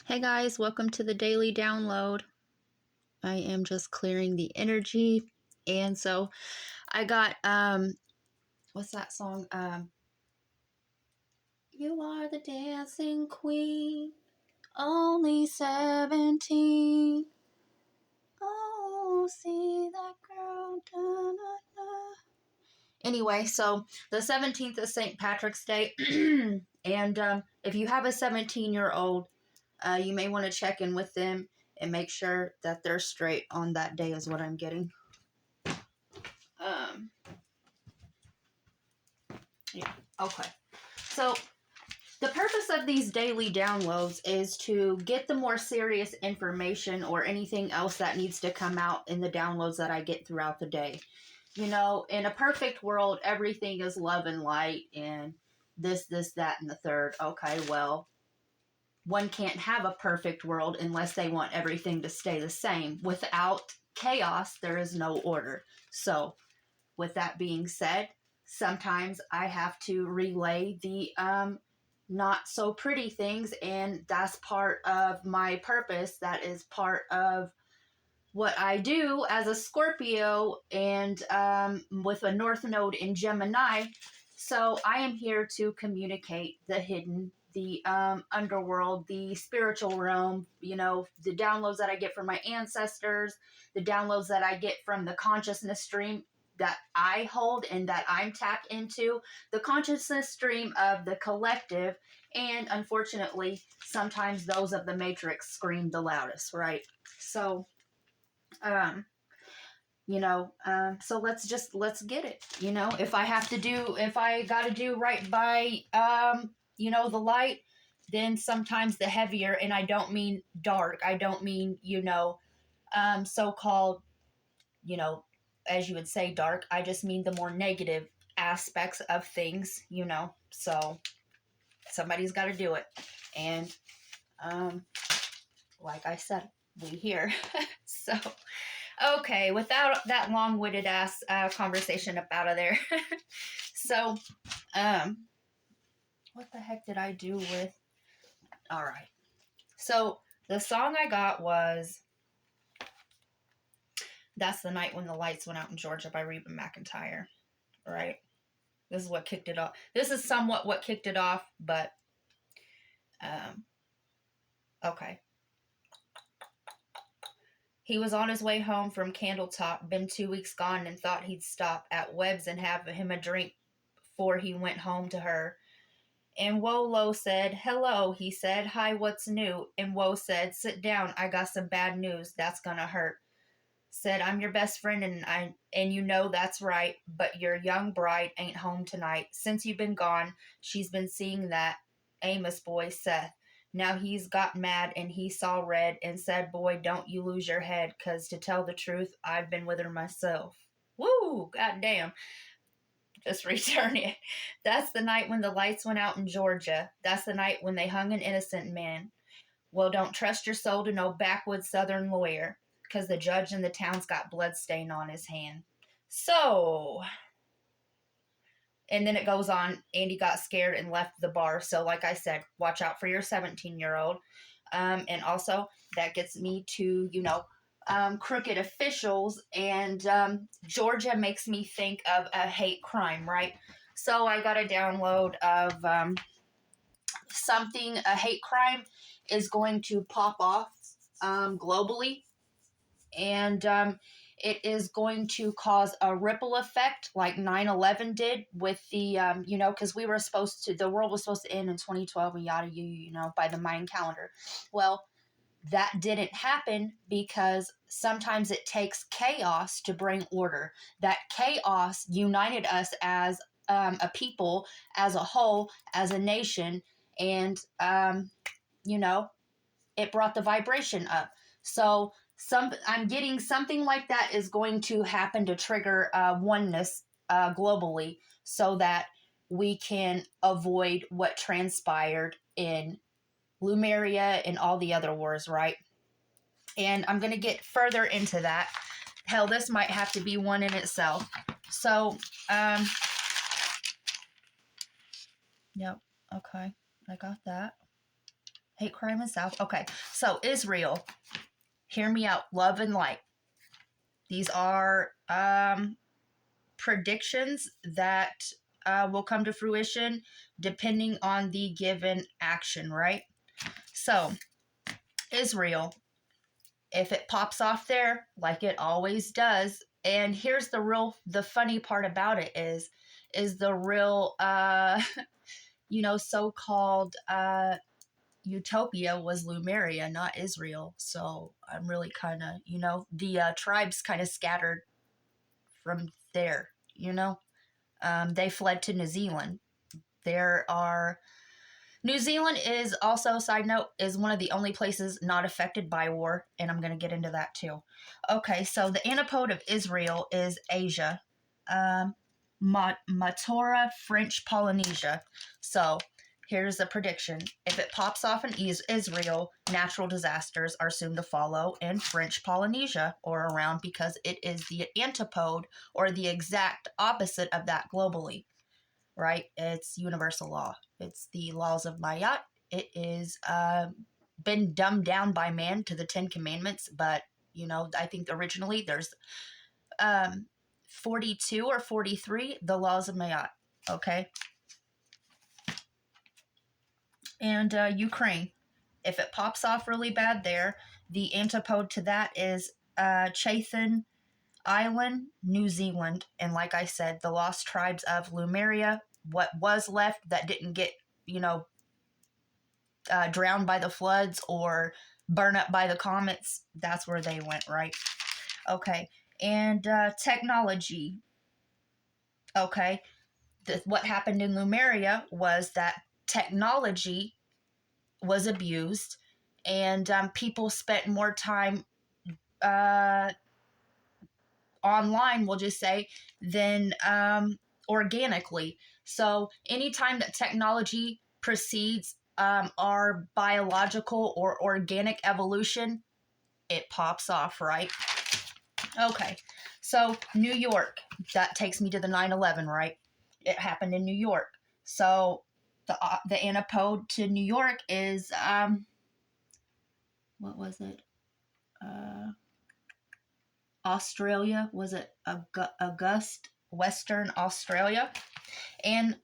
Hey guys, welcome to the daily download. I am just clearing the energy. And so I got what's that song? You are the dancing queen, only 17. Oh, see that girl. Da, da, da. Anyway, so the 17th is St. Patrick's Day. And if you have a 17-year-old, you may want to check in with them and make sure that they're straight on that day is what I'm getting. Um, yeah, okay. So the purpose of these daily downloads is to get the more serious information or anything else that needs to come out in the downloads that I get throughout the day. You know, in a perfect world, everything is love and light and this, that, and the third. Okay, well, one can't have a perfect world unless they want everything to stay the same. Without chaos, there is no order. So, with that being said, sometimes I have to relay the not so pretty things, and that's part of my purpose. That is part of what I do as a Scorpio and with a North Node in Gemini. So I am here to communicate the hidden, the underworld, the spiritual realm, you know, the downloads that I get from my ancestors, the downloads that I get from the consciousness stream that I hold and that I'm tapped into, the consciousness stream of the collective, and unfortunately, sometimes those of the matrix scream the loudest, right? So, um, so let's get it. If I got to do right by, the light, then sometimes the heavier, and I don't mean dark. I don't mean, so-called, you know, as you would say, dark. I just mean the more negative aspects of things, so somebody's got to do it. And, like I said, we here. So, okay, without that long-winded ass conversation up out of there. So, what the heck did I do with? All right. So the song I got was "That's the Night When the Lights Went Out in Georgia" by Reba McEntire. Right. This is what kicked it off. This is somewhat what kicked it off, but okay. He was on his way home from Candletop, been 2 weeks gone, and thought he'd stop at Webb's and have him a drink before he went home to her. And Wolo said, "Hello," he said. "Hi, what's new?" And Wo said, "Sit down, I got some bad news, that's gonna hurt." Said, "I'm your best friend and you know that's right, but your young bride ain't home tonight. Since you've been gone, she's been seeing that Amos boy, Seth. Now he's got mad and he saw red and said, 'Boy, don't you lose your head, 'cause to tell the truth, I've been with her myself.'" Woo, goddamn. Just return it. "That's the night when the lights went out in Georgia. That's the night when they hung an innocent man. Well, don't trust your soul to no backwoods southern lawyer, 'cause the judge in the town's got blood stain on his hand." So, and then it goes on, Andy got scared and left the bar. So, like I said, watch out for your 17-year-old. And also, that gets me to, crooked officials. And Georgia makes me think of a hate crime, right? So, I got a download of a hate crime is going to pop off globally. And it is going to cause a ripple effect like 9/11 did with the, because the world was supposed to end in 2012 and yada, by the Mayan calendar. Well, that didn't happen because sometimes it takes chaos to bring order. That chaos united us as a people, as a whole, as a nation, and, it brought the vibration up. So I'm getting something like that is going to happen to trigger oneness globally so that we can avoid what transpired in Lumeria and all the other wars, right? And I'm going to get further into that. Hell, this might have to be one in itself. So, yep, okay, I got that. Hate crime and South. Okay, so Israel, hear me out. Love and light. These are predictions that will come to fruition depending on the given action, right? So, Israel, if it pops off there, like it always does, and here's the funny part about it is the real, so-called utopia was Lemuria, not Israel. So I'm really kind of, the tribes kind of scattered from there, they fled to New Zealand. New Zealand is also, side note, is one of the only places not affected by war, and I'm going to get into that too. Okay, so the antipode of Israel is Asia, Matora, French Polynesia. So here's the prediction. If it pops off in Israel, natural disasters are soon to follow in French Polynesia or around, because it is the antipode or the exact opposite of that globally, right? It's universal law. It's the laws of Mayat. It is been dumbed down by man to the 10 Commandments, but, I think originally there's 42 or 43, the laws of Mayat, okay? And Ukraine, if it pops off really bad there, the antipode to that is Chathan Island, New Zealand. And like I said, the lost tribes of Lemuria, what was left that didn't get, drowned by the floods or burned up by the comets, that's where they went, right? Okay. And technology. Okay. What happened in Lemuria was that technology was abused, and people spent more time online, we'll just say, than organically. So anytime that technology precedes our biological or organic evolution, it pops off, right? Okay, so New York, that takes me to the 9/11, right? It happened in New York. So the antipode to New York is what was it? Australia, was it August, Western Australia? And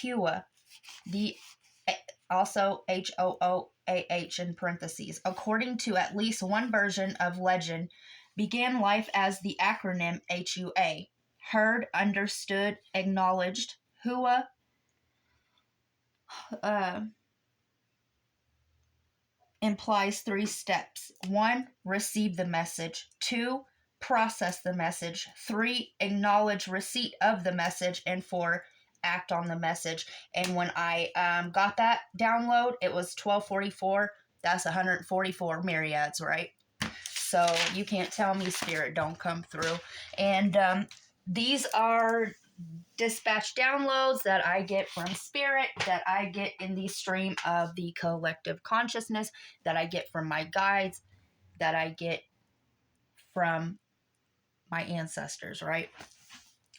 Hua, the also Hooah in parentheses, according to at least one version of legend, began life as the acronym HUA, heard, understood, acknowledged. Hua implies 3 steps. 1, receive the message. 2, process the message. 3, acknowledge receipt of the message. And 4, act on the message. And when I got that download, it was 1244. That's 144 myriads, right? So you can't tell me spirit don't come through. And these are dispatch downloads that I get from spirit, that I get in the stream of the collective consciousness, that I get from my guides, that I get from my ancestors, right?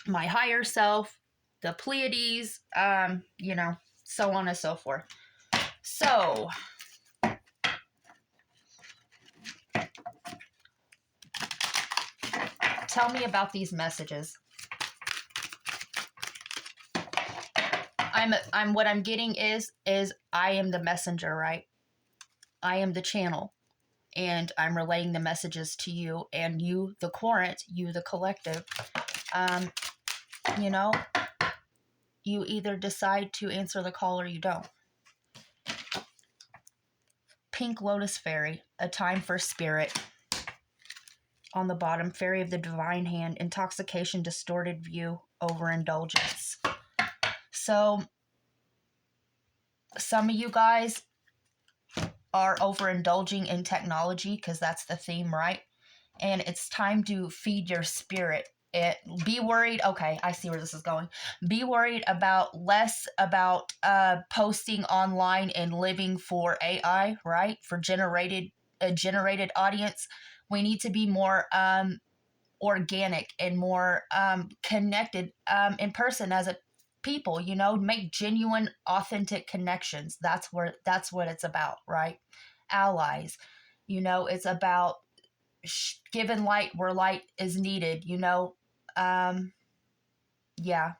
My higher self, the Pleiades, so on and so forth. So tell me about these messages. What I'm getting is I am the messenger, right? I am the channel, and I'm relaying the messages to you, and you, the quorant, you, the collective. You either decide to answer the call or you don't. Pink Lotus Fairy, a time for spirit. On the bottom, Fairy of the Divine Hand, intoxication, distorted view, overindulgence. So some of you guys are overindulging in technology because that's the theme, right? And it's time to feed your spirit. Be worried. Okay, I see where this is going. Be worried less about posting online and living for AI, right? For generated audience. We need to be more organic and more connected in person as a people, you know, make genuine, authentic connections. That's what it's about, right? Allies, you know, it's about giving light where light is needed, you know. Yeah,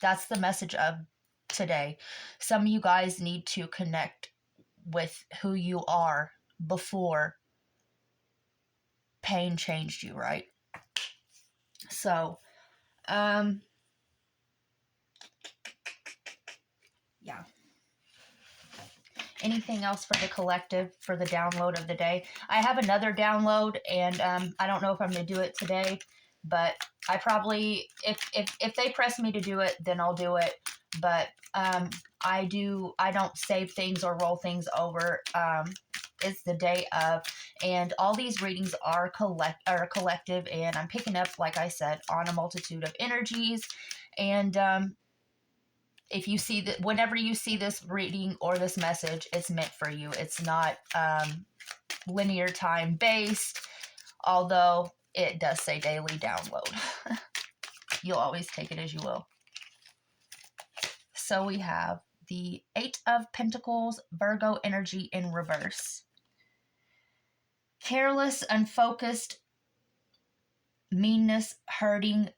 that's the message of today. Some of you guys need to connect with who you are before pain changed you, right? So, yeah. Anything else for the collective for the download of the day? I have another download, and I don't know if I'm going to do it today, but I probably, if they press me to do it, then I'll do it. But I don't save things or roll things over. It's the day of, and all these readings are collective, and I'm picking up, like I said, on a multitude of energies. And if you see that, whenever you see this reading or this message, it's meant for you. It's not linear time based, although it does say daily download. You'll always take it as you will. So we have the Eight of Pentacles, Virgo energy in reverse. Careless, unfocused, meanness, hurting,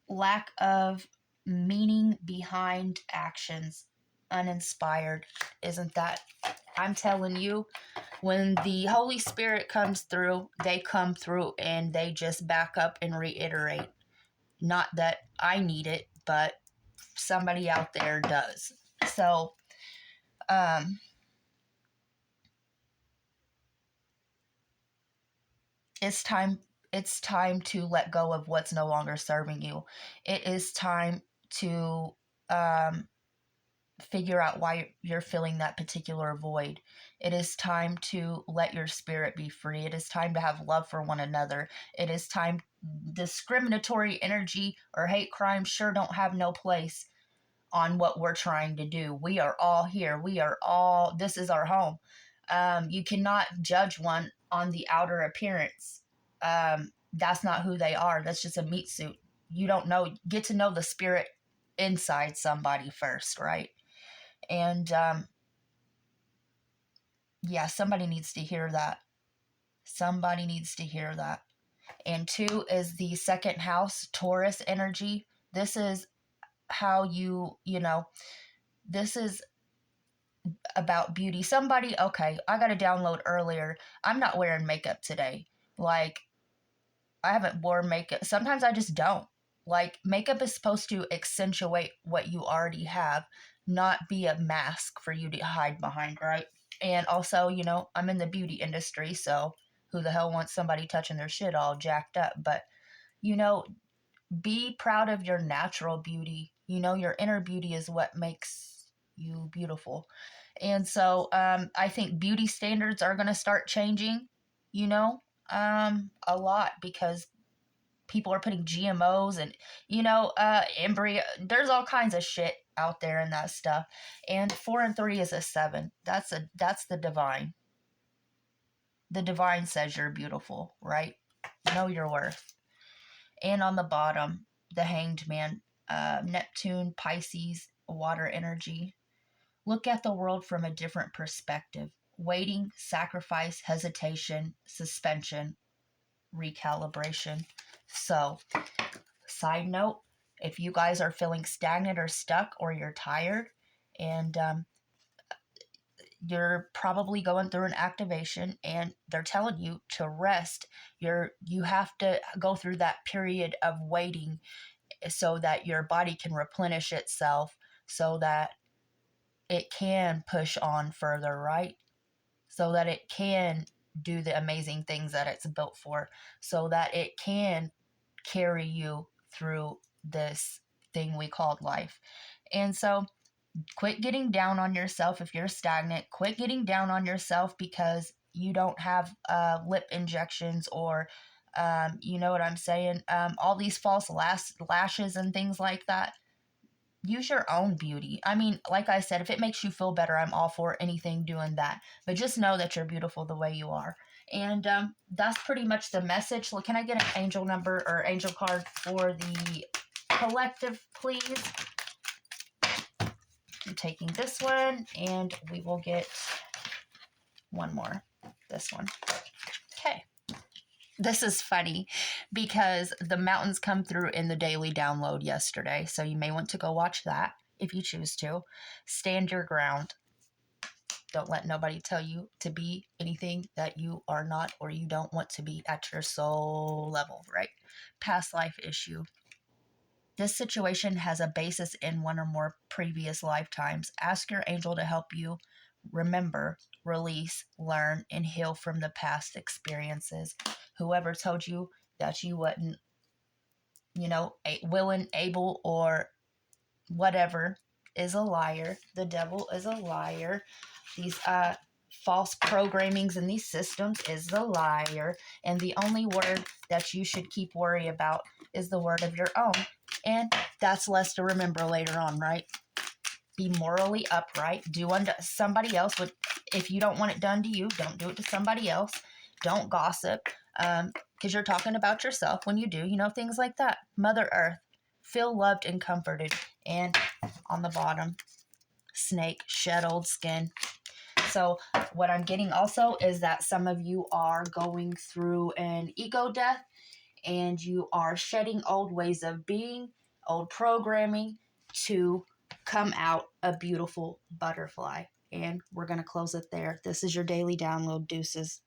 lack of meaning behind actions, uninspired. Isn't that? I'm telling you, when the Holy Spirit comes through, they come through and they just back up and reiterate. Not that I need it, but somebody out there does. So, it's time to let go of what's no longer serving you. It is time to figure out why you're feeling that particular void. It is time to let your spirit be free. It is time to have love for one another. It is time. Discriminatory energy or hate crime sure don't have no place on what we're trying to do. We are all here. This is our home. You cannot judge one on the outer appearance. That's not who they are. That's just a meat suit. You don't know, get to know the spirit inside somebody first, right? And yeah, somebody needs to hear that. Somebody needs to hear that. And 2 is the second house, Taurus energy. This is how you know, this is about beauty. Somebody, okay, I got a download earlier. I'm not wearing makeup today. Like, I haven't worn makeup. Sometimes I just don't. Like, makeup is supposed to accentuate what you already have, not be a mask for you to hide behind, right? And also, you know, I'm in the beauty industry, so who the hell wants somebody touching their shit all jacked up? But, you know, be proud of your natural beauty. You know, your inner beauty is what makes you beautiful. And so I think beauty standards are going to start changing, you know, a lot, because people are putting GMOs and, you know, embryo. There's all kinds of shit out there and that stuff. And 4 and 3 is a 7. That's the divine. The divine says you're beautiful, right? Know your worth. And on the bottom, the Hanged Man, Neptune, Pisces, water energy. Look at the world from a different perspective. Waiting, sacrifice, hesitation, suspension, recalibration. So, side note, if you guys are feeling stagnant or stuck, or you're tired, and you're probably going through an activation and they're telling you to rest, you have to go through that period of waiting so that your body can replenish itself, so that it can push on further, right? So that it can do the amazing things that it's built for, so that it can carry you through this thing we called life. And so quit getting down on yourself if you're stagnant. Quit getting down on yourself because you don't have lip injections, or you know what I'm saying, all these false lashes and things like that. Use your own beauty. I mean, like I said, if it makes you feel better, I'm all for anything doing that. But just know that you're beautiful the way you are. And that's pretty much the message. Can I get an angel number or angel card for the collective, please. I'm taking this one, and we will get one more. This one. Okay. This is funny because the mountains come through in the daily download yesterday, so you may want to go watch that if you choose to. Stand your ground. Don't let nobody tell you to be anything that you are not or you don't want to be at your soul level, right? Past life issue. This situation has a basis in one or more previous lifetimes. Ask your angel to help you remember, release, learn, and heal from the past experiences. Whoever told you that you wasn't, willing, able, or whatever is a liar. The devil is a liar. These false programmings in these systems is a liar. And the only word that you should keep worry about is the word of your own. And that's less to remember later on, right? Be morally upright. Do unto somebody else. If you don't want it done to you, don't do it to somebody else. Don't gossip, because you're talking about yourself when you do, things like that. Mother Earth, feel loved and comforted. And on the bottom, snake, shed old skin. So what I'm getting also is that some of you are going through an ego death, and you are shedding old ways of being, old programming, to come out a beautiful butterfly. And we're going to close it there. This is your daily download. Deuces.